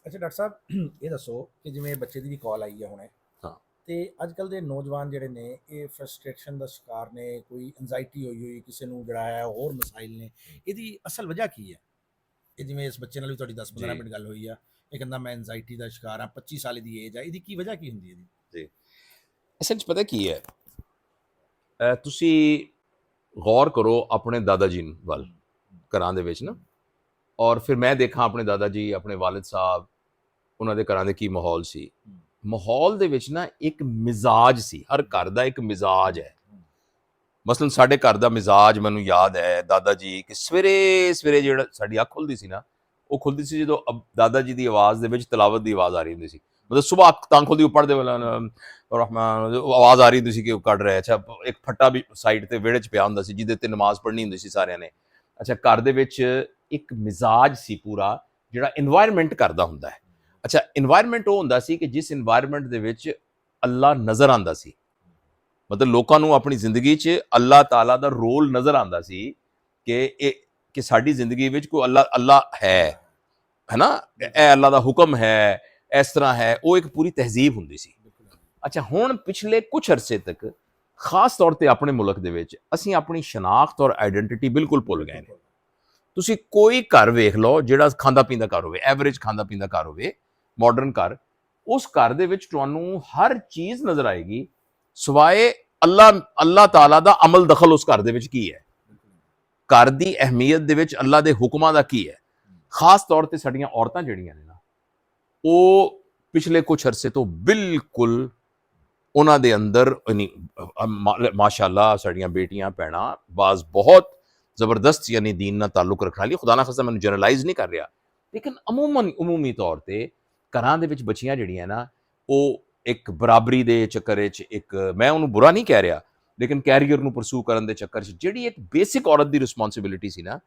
ਅੱਛਾ ਡਾਕਟਰ ਸਾਹਿਬ ਇਹ ਦੱਸੋ ਕਿ ਜਿਵੇਂ ਬੱਚੇ ਦੀ ਵੀ ਕਾਲ ਆਈ ਹੈ ਹੁਣੇ, ਹਾਂ ਤੇ ਅੱਜ ਕੱਲ ਦੇ ਨੌਜਵਾਨ ਜਿਹੜੇ ਨੇ ਇਹ ਫਰਸਟ੍ਰੇਸ਼ਨ ਦਾ ਸ਼ਿਕਾਰ ਨੇ, ਕੋਈ ਐਂਜ਼ਾਈਟੀ ਹੋਈ ਕਿਸੇ ਨੂੰ ਜਿਹੜਾ ਹੈ ਹੋਰ ਮਸਾਈਲ ਨੇ, ਇਹਦੀ ਅਸਲ ਵਜ੍ਹਾ ਕੀ ਹੈ? ਇਹ ਜਿਵੇਂ ਇਸ ਬੱਚੇ ਨਾਲ ਵੀ ਤੁਹਾਡੀ 10-15 ਜੀ ਮਿੰਟ ਗੱਲ ਹੋਈ ਆ, ਇਹ ਕਹਿੰਦਾ ਮੈਂ ਐਂਜ਼ਾਈਟੀ ਦਾ ਸ਼ਿਕਾਰ ਹਾਂ, 25 ਸਾਲ ਦੀ ਏਜ ਆ, ਇਹਦੀ ਕੀ ਵਜ੍ਹਾ ਕੀ ਹੁੰਦੀ ਹੈ ਇਹਦੀ? ਜੀ ਅਸਲ 'ਚ ਪਤਾ ਕੀ ਹੈ, ਤੁਸੀਂ ਗੌਰ ਕਰੋ ਆਪਣੇ ਦਾਦਾ ਜੀ ਵੱਲ ਘਰਾਂ ਦੇ ਵਿੱਚ ਨਾ, ਔਰ ਫਿਰ ਮੈਂ ਦੇਖਾਂ ਆਪਣੇ ਦਾਦਾ ਜੀ, ਆਪਣੇ ਵਾਲਿਦ ਸਾਹਿਬ, ਉਹਨਾਂ ਦੇ ਘਰਾਂ ਦੇ ਕੀ ਮਾਹੌਲ ਸੀ। ਮਾਹੌਲ ਦੇ ਵਿੱਚ ਨਾ ਇੱਕ ਮਿਜ਼ਾਜ ਸੀ, ਹਰ ਘਰ ਦਾ ਇੱਕ ਮਿਜ਼ਾਜ ਹੈ। ਮਸਲਨ ਸਾਡੇ ਘਰ ਦਾ ਮਿਜ਼ਾਜ ਮੈਨੂੰ ਯਾਦ ਹੈ ਦਾਦਾ ਜੀ ਕਿ ਸਵੇਰੇ ਸਵੇਰੇ ਜਿਹੜਾ ਸਾਡੀ ਅੱਖ ਖੁੱਲਦੀ ਸੀ ਨਾ, ਉਹ ਖੁੱਲਦੀ ਸੀ ਜਦੋਂ ਦਾਦਾ ਜੀ ਦੀ ਆਵਾਜ਼ ਦੇ ਵਿੱਚ ਤਲਾਵਤ ਦੀ ਆਵਾਜ਼ ਆ ਰਹੀ ਹੁੰਦੀ ਸੀ। ਮਤਲਬ ਸੁਬਾਹ ਅੱਖ ਤਾਂ ਖੁੱਲਦੀ, ਉਹ ਪੜ੍ਹਦੇ ਵਾਲਾ ਰਹਿਮਾਨ ਆਵਾਜ਼ ਆ ਰਹੀ ਹੁੰਦੀ ਸੀ ਕਿ ਉਹ ਕੱਢ ਰਿਹਾ। ਅੱਛਾ, ਇੱਕ ਫੱਟਾ ਵੀ ਸਾਈਡ ਤੇ ਵਿਹੜੇ 'ਚ ਪਿਆ ਹੁੰਦਾ ਸੀ ਜਿਹਦੇ ਤੇ ਨਮਾਜ਼ ਪੜ੍ਹਨੀ ਹੁੰਦੀ ਸੀ ਸਾਰਿਆਂ ਨੇ। ਅੱਛਾ, ਘਰ ਦੇ ਵਿੱਚ ਇੱਕ ਮਿਜ਼ਾਜ ਸੀ ਪੂਰਾ, ਜਿਹੜਾ ਇਨਵਾਇਰਮੈਂਟ ਕਰਦਾ ਹੁੰਦਾ ਹੈ। ਅੱਛਾ, ਇਨਵਾਇਰਮੈਂਟ ਉਹ ਹੁੰਦਾ ਸੀ ਕਿ ਜਿਸ ਇਨਵਾਇਰਮੈਂਟ ਦੇ ਵਿੱਚ ਅੱਲਾ ਨਜ਼ਰ ਆਉਂਦਾ ਸੀ, ਮਤਲਬ ਲੋਕਾਂ ਨੂੰ ਆਪਣੀ ਜ਼ਿੰਦਗੀ 'ਚ ਅੱਲਾਹ ਤਾਲਾ ਦਾ ਰੋਲ ਨਜ਼ਰ ਆਉਂਦਾ ਸੀ ਕਿ ਸਾਡੀ ਜ਼ਿੰਦਗੀ ਵਿੱਚ ਕੋਈ ਅੱਲਾ ਹੈ ਨਾ, ਇਹ ਅੱਲਾ ਦਾ ਹੁਕਮ ਹੈ, ਇਸ ਤਰ੍ਹਾਂ ਹੈ। ਉਹ ਇੱਕ ਪੂਰੀ ਤਹਿਜ਼ੀਬ ਹੁੰਦੀ ਸੀ। ਅੱਛਾ, ਹੁਣ ਪਿਛਲੇ ਕੁਝ ਅਰਸੇ ਤੱਕ ਖਾਸ ਤੌਰ ਤੇ ਆਪਣੇ ਮੁਲਕ ਦੇ ਵਿੱਚ ਅਸੀਂ ਆਪਣੀ ਸ਼ਨਾਖਤ ਔਰ ਆਈਡੈਂਟੀਟੀ ਬਿਲਕੁਲ ਭੁੱਲ ਗਏ ਨੇ। ਤੁਸੀਂ ਕੋਈ ਘਰ ਵੇਖ ਲਓ ਜਿਹੜਾ ਖਾਂਦਾ ਪੀਂਦਾ ਘਰ ਹੋਵੇ, ਐਵਰੇਜ ਖਾਂਦਾ ਪੀਂਦਾ ਘਰ ਹੋਵੇ, ਮਾਡਰਨ ਘਰ, ਉਸ ਘਰ ਦੇ ਵਿੱਚ ਤੁਹਾਨੂੰ ਹਰ ਚੀਜ਼ ਨਜ਼ਰ ਆਏਗੀ ਸਿਵਾਏ ਅੱਲਾਹ ਤਾਲਾ ਦਾ ਅਮਲ ਦਖਲ ਉਸ ਘਰ ਦੇ ਵਿੱਚ ਕੀ ਹੈ, ਘਰ ਦੀ ਅਹਿਮੀਅਤ ਦੇ ਵਿੱਚ ਅੱਲਾ ਦੇ ਹੁਕਮਾਂ ਦਾ ਕੀ ਹੈ। ਖਾਸ ਤੌਰ ਤੇ ਸਾਡੀਆਂ ਔਰਤਾਂ ਜਿਹੜੀਆਂ ਨੇ ਨਾ, ਉਹ ਪਿਛਲੇ ਕੁਝ ਅਰਸੇ ਤੋਂ ਬਿਲਕੁਲ ਉਹਨਾਂ ਦੇ ਅੰਦਰ ਮਾਸ਼ਾਅੱਲਾ ਸਾਡੀਆਂ ਬੇਟੀਆਂ ਭੈਣਾਂ ਬਾਜ਼ ਬਹੁਤ ਜ਼ਬਰਦਸਤ ਯਾਨੀ ਦੀਨ ਨਾਲ ਤਾਲੁਕ ਰੱਖਣ ਵਾਲੀ, ਖੁਦਾ ਨਾ ਖਾਸਾ ਮੈਨੂੰ ਜਨਰਲਾਈਜ਼ ਨਹੀਂ ਕਰ ਰਿਹਾ, ਲੇਕਿਨ ਅਮੂਮੀ ਤੌਰ ਤੇ ਘਰਾਂ ਦੇ ਵਿੱਚ ਬੱਚੀਆਂ ਜਿਹੜੀਆਂ ਨਾ, ਉਹ ਇੱਕ ਬਰਾਬਰੀ ਦੇ ਚੱਕਰ ਵਿੱਚ, ਇੱਕ ਮੈਂ ਉਹਨੂੰ ਬੁਰਾ ਨਹੀਂ ਕਹਿ ਰਿਹਾ, ਲੇਕਿਨ ਕੈਰੀਅਰ ਨੂੰ ਪਰਸੂ ਕਰਨ ਦੇ ਚੱਕਰ 'ਚ ਜਿਹੜੀ ਇੱਕ ਬੇਸਿਕ ਔਰਤ ਦੀ ਰਿਸਪੌਂਸਿਬਿਲਿਟੀ ਸੀ ਨਾ,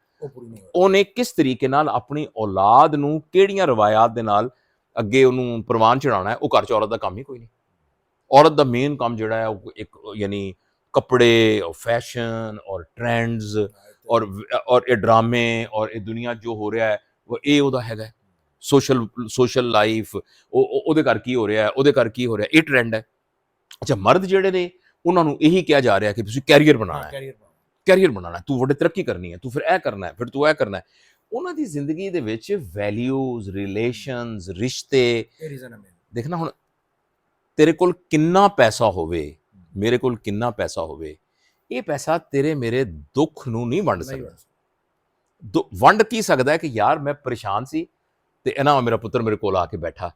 ਉਹਨੇ ਕਿਸ ਤਰੀਕੇ ਨਾਲ ਆਪਣੀ ਔਲਾਦ ਨੂੰ ਕਿਹੜੀਆਂ ਰਵਾਇਤ ਦੇ ਨਾਲ ਅੱਗੇ ਉਹਨੂੰ ਪ੍ਰਵਾਨ ਚੜਾਉਣਾ ਹੈ, ਉਹ ਘਰ 'ਚ ਔਰਤ ਦਾ ਕੰਮ ਹੀ ਕੋਈ ਨਹੀਂ। ਔਰਤ ਦਾ ਮੇਨ ਕੰਮ ਜਿਹੜਾ ਹੈ ਉਹ ਇੱਕ ਯਾਨੀ ਕੱਪੜੇ ਔਰ ਫੈਸ਼ਨ ਔਰ ਟ੍ਰੈਂਡਸ ਔਰ ਇਹ ਡਰਾਮੇ ਔਰ ਇਹ ਦੁਨੀਆ ਜੋ ਹੋ ਰਿਹਾ ਹੈ, ਇਹ ਉਹਦਾ ਹੈਗਾ। ਸੋਸ਼ਲ ਲਾਈਫ, ਉਹਦੇ ਘਰ ਕੀ ਹੋ ਰਿਹਾ, ਉਹਦੇ ਘਰ ਕੀ ਹੋ ਰਿਹਾ, ਇਹ ਟ੍ਰੈਂਡ ਹੈ। ਅੱਛਾ, ਮਰਦ ਜਿਹੜੇ ਨੇ ਉਹਨਾਂ ਨੂੰ ਇਹੀ ਕਿਹਾ ਜਾ ਰਿਹਾ ਕਿ ਤੁਸੀਂ ਕੈਰੀਅਰ ਬਣਾਉਣਾ ਹੈ, ਕੈਰੀਅਰ ਬਣਾਉਣਾ, ਤੂੰ ਵੱਡੇ ਤਰੱਕੀ ਕਰਨੀ ਹੈ, ਤੂੰ ਫਿਰ ਇਹ ਕਰਨਾ ਹੈ, ਫਿਰ ਤੂੰ ਇਹ ਕਰਨਾ ਹੈ। ਉਹਨਾਂ ਦੀ ਜ਼ਿੰਦਗੀ ਦੇ ਵਿੱਚ ਵੈਲਿਊਜ਼, ਰਿਲੇਸ਼ਨਸ, ਰਿਸ਼ਤੇ ਦੇਖਣਾ, ਹੁਣ ਤੇਰੇ ਕੋਲ ਕਿੰਨਾ ਪੈਸਾ ਹੋਵੇ, ਮੇਰੇ ਕੋਲ ਕਿੰਨਾ ਪੈਸਾ ਹੋਵੇ, ਇਹ ਪੈਸਾ ਤੇਰੇ ਮੇਰੇ ਦੁੱਖ ਨੂੰ ਨਹੀਂ ਵੰਡ ਸਕਦਾ। ਵੰਡ ਕੀ ਸਕਦਾ ਹੈ ਕਿ ਯਾਰ ਮੈਂ ਪਰੇਸ਼ਾਨ ਸੀ ਤੇ ਇਹਨਾਂ ਮੇਰਾ ਪੁੱਤਰ ਮੇਰੇ ਕੋਲ ਆ ਕੇ ਬੈਠਾ।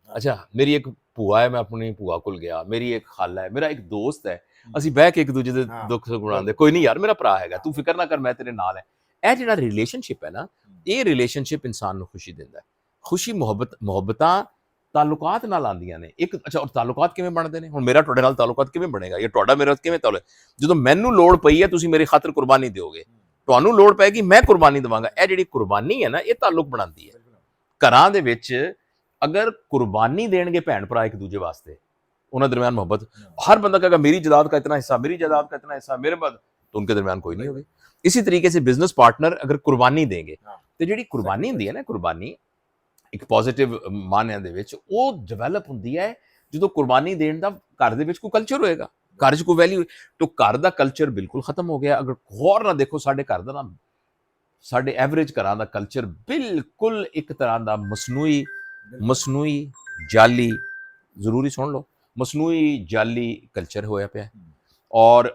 ਅੱਛਾ, ਮੇਰੀ ਇੱਕ ਭੂਆ ਹੈ, ਮੈਂ ਆਪਣੀ ਭੂਆ ਕੋਲ ਗਿਆ, ਮੇਰੀ ਇੱਕ ਖਾਲਾ ਹੈ, ਮੇਰਾ ਇੱਕ ਦੋਸਤ ਹੈ, ਅਸੀਂ ਬਹਿ ਕੇ ਇੱਕ ਦੂਜੇ ਦੇ ਦੁੱਖ ਸੁੱਖ ਗੁਣਾਉਂਦੇ, ਕੋਈ ਨਹੀਂ ਯਾਰ ਮੇਰਾ ਭਰਾ ਹੈਗਾ, ਤੂੰ ਫਿਕਰ ਨਾ ਕਰ, ਮੈਂ ਤੇਰੇ ਨਾਲ ਹੈ। ਇਹ ਜਿਹੜਾ ਰਿਲੇਸ਼ਨਸ਼ਿਪ ਹੈ ਨਾ, ਇਹ ਰਿਲੇਸ਼ਨਸ਼ਿਪ ਇਨਸਾਨ ਨੂੰ ਖੁਸ਼ੀ ਦਿੰਦਾ ਹੈ। ਖੁਸ਼ੀ ਮੁਹੱਬਤਾਂ ਤਾਲੁਕਾਤ ਨਾਲ ਆਉਂਦੀਆਂ ਨੇ। ਇੱਕ ਅੱਛਾ, ਔਰ ਤਾਲੁਕਾਤ ਕਿਵੇਂ ਬਣਦੇ ਨੇ? ਹੁਣ ਮੇਰਾ ਤੁਹਾਡੇ ਨਾਲ ਤਾਲੁਕਾਤ ਕਿਵੇਂ ਬਣੇਗਾ, ਜਾਂ ਤੁਹਾਡਾ ਮੇਰਾ ਕਿਵੇਂ ਤਾਲੁਕ? ਜਦੋਂ ਮੈਨੂੰ ਲੋੜ ਪਈ ਹੈ ਤੁਸੀਂ ਮੇਰੀ ਖਾਤਰ ਕੁਰਬਾਨੀ ਦਿਓਗੇ, ਤੁਹਾਨੂੰ ਲੋੜ ਪਏਗੀ ਮੈਂ ਕੁਰਬਾਨੀ ਦੇਵਾਂਗਾ। ਇਹ ਜਿਹੜੀ ਕੁਰਬਾਨੀ ਹੈ ਨਾ, ਇਹ ਤਾਲੁਕ ਬਣਾਉਂਦੀ ਹੈ। ਘਰਾਂ ਦੇ ਵਿੱਚ ਅਗਰ ਕੁਰਬਾਨੀ ਦੇਣਗੇ ਭੈਣ ਭਰਾ ਇੱਕ ਦੂਜੇ ਵਾਸਤੇ, ਉਹਨਾਂ दरमियान मोहब्बत, हर बंदा कहेगा मेरी जायदाद का इतना हिस्सा, मेरी जायदाद का इतना हिस्सा मेरे पास, तो उनके दरमियान कोई नहीं होगी। इसी तरीके से बिजनेस पार्टनर अगर कुर्बानी देंगे, तो ਜਿਹੜੀ ਕੁਰਬਾਨੀ ਹੁੰਦੀ ਹੈ ਨਾ, ਕੁਰਬਾਨੀ ਇੱਕ ਪੋਜ਼ਿਟਿਵ ਮਾਨਿਆਂ ਦੇ ਵਿੱਚ ਉਹ ਡਿਵੈਲਪ ਹੁੰਦੀ ਹੈ ਜਦੋਂ ਕੁਰਬਾਨੀ ਦੇਣ ਦਾ ਘਰ ਦੇ ਵਿੱਚ ਕੋਈ ਕਲਚਰ ਹੋਏਗਾ, ਘਰ 'ਚ ਕੋਈ ਵੈਲਿਊ। ਤਾਂ ਘਰ ਦਾ ਕਲਚਰ ਬਿਲਕੁਲ ਖਤਮ ਹੋ ਗਿਆ। ਅਗਰ ਗੌਰ ਨਾਲ ਦੇਖੋ ਸਾਡੇ ਘਰ ਦਾ ਨਾ, ਸਾਡੇ ਐਵਰੇਜ ਘਰਾਂ ਦਾ ਕਲਚਰ ਬਿਲਕੁਲ ਇੱਕ ਤਰ੍ਹਾਂ ਦਾ ਮਸਨੂਈ ਜਾਲੀ, ਜ਼ਰੂਰੀ ਸੁਣ ਲਓ, ਮਸਨੂਈ ਜਾਲੀ ਕਲਚਰ ਹੋਇਆ ਪਿਆ। ਔਰ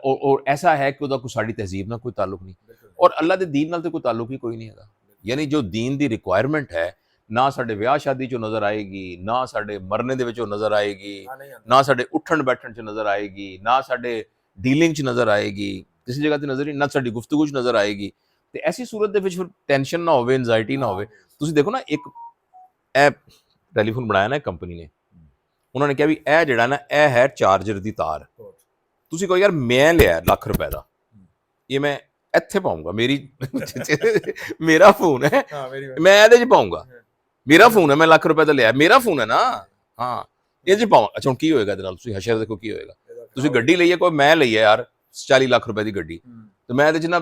ਐਸਾ ਹੈ ਕਿ ਉਹਦਾ ਕੋਈ ਸਾਡੀ ਤਹਿਜ਼ੀਬ ਨਾਲ ਕੋਈ ਤਾਲੁਕ ਨਹੀਂ, ਔਰ ਅੱਲਾ ਦੇ ਦੀਨ ਨਾਲ ਤਾਂ ਕੋਈ ਤਾਲੁਕ ਹੀ ਕੋਈ ਨਹੀਂ ਹੈਗਾ। ਯਾਨੀ ਜੋ ਦੀਨ ਦੀ ਰਿਕੁਆਇਰਮੈਂਟ ਹੈ, ਨਾ ਸਾਡੇ ਵਿਆਹ ਸ਼ਾਦੀ 'ਚੋਂ ਨਜ਼ਰ ਆਏਗੀ, ਨਾ ਸਾਡੇ ਮਰਨੇ ਦੇ ਵਿੱਚੋਂ ਨਜ਼ਰ ਆਏਗੀ, ਨਾ ਸਾਡੇ ਉੱਠਣ ਬੈਠਣ 'ਚ ਨਜ਼ਰ ਆਏਗੀ, ਨਾ ਸਾਡੇ ਡੀਲਿੰਗ 'ਚ ਨਜ਼ਰ ਆਏਗੀ, ਕਿਸੇ ਜਗ੍ਹਾ ਤੇ ਨਜ਼ਰ ਹੀ ਨਾ ਸਾਡੀ ਗੁਫ਼ਤਗੂ 'ਚ ਨਜ਼ਰ ਆਏਗੀ। ਤੇ ਐਸੀ ਸੂਰਤ ਦੇ ਵਿੱਚ ਫਿਰ ਟੈਨਸ਼ਨ ਨਾ ਹੋਵੇ, ਐਂਜ਼ਾਇਟੀ ਨਾ ਹੋਵੇ। ਤੁਸੀਂ ਦੇਖੋ ਨਾ, ਇੱਕ ਇਹ ਟੈਲੀਫੋਨ ਬਣਾਇਆ ਨਾ ਕੰਪਨੀ ਨੇ, ਉਹਨਾਂ ਨੇ ਕਿਹਾ ਵੀ ਇਹ ਜਿਹੜਾ ਨਾ, ਇਹ ਹੈ ਚਾਰਜਰ ਦੀ ਤਾਰ। ਤੁਸੀਂ ਕਹੋ ਯਾਰ ਮੈਂ ਲਿਆ ਲੱਖ ਰੁਪਏ ਦਾ, ਇਹ ਮੈਂ ਇੱਥੇ ਪਾਉਂਗਾ, ਮੇਰਾ ਫੋਨ ਹੈ, ਮੈਂ ਇਹਦੇ 'ਚ ਪਾਉਂਗਾ, ਮੇਰਾ ਫੋਨ ਹੈ, ਮੈਂ ਲੱਖ ਰੁਪਏ ਦਾ ਲਿਆ, ਮੇਰਾ ਫੋਨ ਹੈ ਨਾ, ਹਾਂ ਇਹ 'ਚ ਪਾਵਾਂ। ਅੱਛਾ, ਹੁਣ ਕੀ ਹੋਏਗਾ ਇਹਦੇ ਨਾਲ? ਤੁਸੀਂ ਹਸ਼ਰ ਦੇਖੋ ਕੀ ਹੋਏਗਾ। ਤੁਸੀਂ ਗੱਡੀ ਲਈ ਹੈ, ਕੋਈ ਮੈਂ ਲਈ ਹੈ ਯਾਰ 40 ਲੱਖ ਰੁਪਏ ਦੀ ਗੱਡੀ, ਤੇ ਮੈਂ ਇਹਦੇ 'ਚ ਨਾ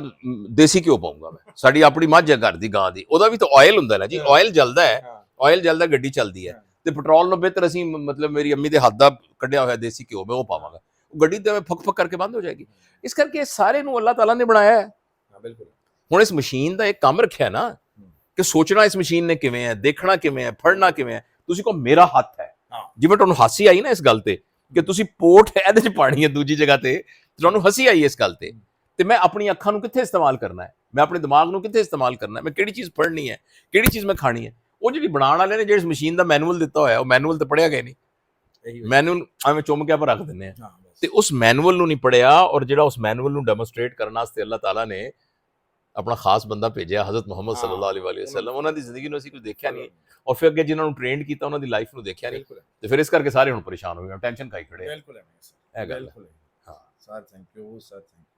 ਦੇਸੀ ਘਿਓ ਪਾਉਂਗਾ, ਮੈਂ ਸਾਡੀ ਆਪਣੀ ਮੱਝ ਹੈ ਘਰ ਦੀ, ਗਾਂ ਦੀ, ਉਹਦਾ ਵੀ ਤਾਂ ਆਇਲ ਹੁੰਦਾ ਨਾ ਜੀ, ਆਇਲ ਜਲਦਾ ਹੈ, ਆਇਲ ਜਲਦਾ ਗੱਡੀ ਚੱਲਦੀ ਹੈ, ਤੇ ਪੈਟਰੋਲ ਨੂੰ ਬਿਹਤਰ ਅਸੀਂ ਮਤਲਬ ਮੇਰੀ ਅੰਮੀ ਦੇ ਹੱਥ ਦਾ ਕੱਢਿਆ ਹੋਇਆ ਦੇਸੀ ਘਿਓ ਮੈਂ ਉਹ ਪਾਵਾਂਗਾ, ਉਹ ਗੱਡੀ ਤੇ ਫਕ ਫਕ ਕਰਕੇ ਬੰਦ ਹੋ ਜਾਏਗੀ। ਇਸ ਕਰਕੇ ਸਾਰੇ ਨੂੰ ਅੱਲਾਹ ਤਾਲਾ ਨੇ ਬਣਾਇਆ ਹੈ। ਹਾਂ ਬਿਲਕੁਲ। ਹੁਣ ਇਸ ਮਸ਼ੀਨ ਦਾ ਇੱਕ ਕੰਮ ਰੱਖਿਆ ਨਾ ਕਿ ਸੋਚਣਾ ਇਸ ਮਸ਼ੀਨ ਨੇ ਕਿਵੇਂ ਹੈ, ਦੇਖਣਾ ਕਿਵੇਂ ਹੈ, ਫੜਨਾ ਕਿਵੇਂ ਹੈ। ਤੁਸੀਂ ਕਹੋ ਮੇਰਾ ਹੱਥ ਹੈ, ਜਿਵੇਂ ਤੁਹਾਨੂੰ ਹਾਸੀ ਆਈ ਨਾ ਇਸ ਗੱਲ ਤੇ ਕਿ ਤੁਸੀਂ ਪੋਰਟ ਇਹਦੇ ਚ ਪਾਣੀ ਹੈ ਦੂਜੀ ਜਗ੍ਹਾ ਤੇ, ਤੁਹਾਨੂੰ ਹੱਸੀ ਆਈ ਇਸ ਗੱਲ ਤੇ ਮੈਂ ਆਪਣੀ ਅੱਖਾਂ ਨੂੰ ਕਿੱਥੇ ਇਸਤੇਮਾਲ ਕਰਨਾ ਹੈ, ਮੈਂ ਆਪਣੇ ਦਿਮਾਗ ਨੂੰ ਕਿੱਥੇ ਇਸਤੇਮਾਲ ਕਰਨਾ ਹੈ, ਮੈਂ ਕਿਹੜੀ ਚੀਜ਼ ਪੜ੍ਹਨੀ ਹੈ, ਕਿਹੜੀ ਚੀਜ਼ ਮੈਂ ਖਾਣੀ ਹੈ। ਉਹ ਜਿਹੜੀ ਬਣਾਉਣ ਵਾਲੇ ਨੇ ਜਿਹੜੀ ਮਸ਼ੀਨ ਦਾ ਮੈਨੂਅਲ ਦਿੱਤਾ ਹੋਇਆ, ਉਹ ਮੈਨੂਅਲ ਤਾਂ ਪੜ੍ਹਿਆ ਗਿਆ ਨਹੀਂ, ਮੈਨੂਅਲ ਐਵੇਂ ਚੁੰਮ ਕੇ ਆਪਾਂ ਰੱਖ ਦਿੰਦੇ ਹਾਂ, ਤੇ ਉਸ ਮੈਨੂਅਲ ਨੂੰ ਨਹੀਂ ਪੜ੍ਹਿਆ। ਔਰ ਜਿਹੜਾ ਉਸ ਮੈਨੂਅਲ ਨੂੰ ਡੈਮੋਸਟ੍ਰੇਟ ਕਰਨ ਵਾਸਤੇ ਅੱਲਾਹ ਤਾਲਾ ਨੇ ਆਪਣਾ ਖਾਸ ਬੰਦਾ ਭੇਜਿਆ, ਹਜ਼ਰਤ ਮੁਹੰਮਦ ਸੱਲੱਲਾਹੁ ਅਲੈਹਿ ਵਸੱਲਮ। ਉਹਨਾਂ ਦੀ ਜ਼ਿੰਦਗੀ ਨੂੰ ਅਸੀਂ ਕੁਝ ਦੇਖਿਆ ਨਹੀਂ, ਔਰ ਫਿਰ ਅੱਗੇ ਜਿਨ੍ਹਾਂ ਨੂੰ ਟ੍ਰੇਨਡ ਕੀਤਾ ਉਹਨਾਂ ਦੀ ਲਾਈਫ ਨੂੰ ਦੇਖਿਆ ਨਹੀਂ, ਤੇ ਫਿਰ ਇਸ ਕਰਕੇ ਸਾਰੇ ਹੁਣ ਪਰੇਸ਼ਾਨ ਹੋ ਗਏ, ਟੈਨਸ਼ਨ ਖਾਈ ਖੜੇ। ਬਿਲਕੁਲ ਇਹ ਗੱਲ ਹੈ। ਹਾਂ sir, thank you sir, thank you.